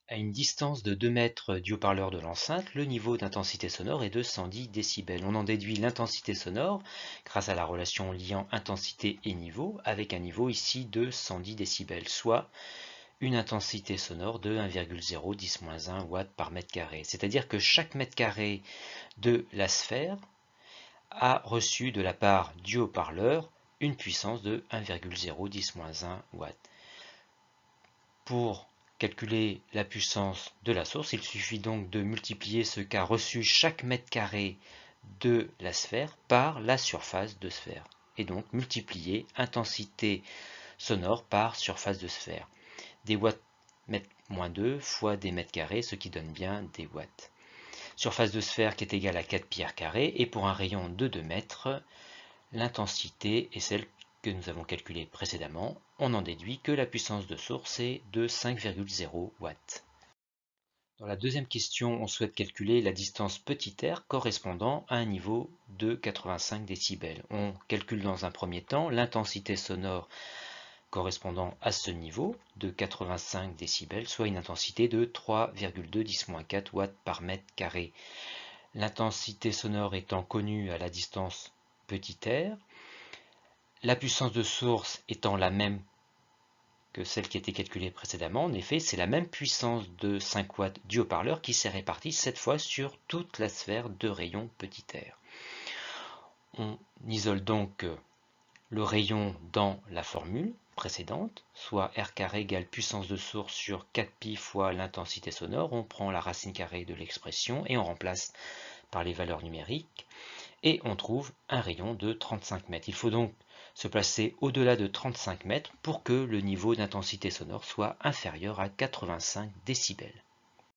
À une distance de 2 mètres du haut-parleur de l'enceinte, le niveau d'intensité sonore est de 110 décibels. On en déduit l'intensité sonore grâce à la relation liant intensité et niveau, avec un niveau ici de 110 décibels, soit une intensité sonore de 1,010-1 watts par mètre carré. C'est-à-dire que chaque mètre carré de la sphère a reçu de la part du haut-parleur une puissance de 1,010-1 watts. Pour calculer la puissance de la source, il suffit donc de multiplier ce qu'a reçu chaque mètre carré de la sphère par la surface de sphère. Et donc multiplier intensité sonore par surface de sphère. Des watts mètre moins 2 fois des mètres carrés, ce qui donne bien des watts. Surface de sphère qui est égale à 4 pi r carré, et pour un rayon de 2 mètres, l'intensité est celle que nous avons calculée précédemment. On en déduit que la puissance de source est de 5,0 watts. Dans la deuxième question, on souhaite calculer la distance petit r correspondant à un niveau de 85 décibels. On calcule dans un premier temps l'intensité sonore correspondant à ce niveau de 85 décibels, soit une intensité de 3,2 watts par mètre carré. L'intensité sonore étant connue à la distance petit r, la puissance de source étant la même que celle qui était calculée précédemment, en effet, c'est la même puissance de 5 watts du haut-parleur qui s'est répartie cette fois sur toute la sphère de rayon petit r. On isole donc le rayon dans la formule précédente, soit r carré égale puissance de source sur 4pi fois l'intensité sonore. On prend la racine carrée de l'expression et on remplace par les valeurs numériques et on trouve un rayon de 35 mètres. Il faut donc se placer au-delà de 35 mètres pour que le niveau d'intensité sonore soit inférieur à 85 décibels.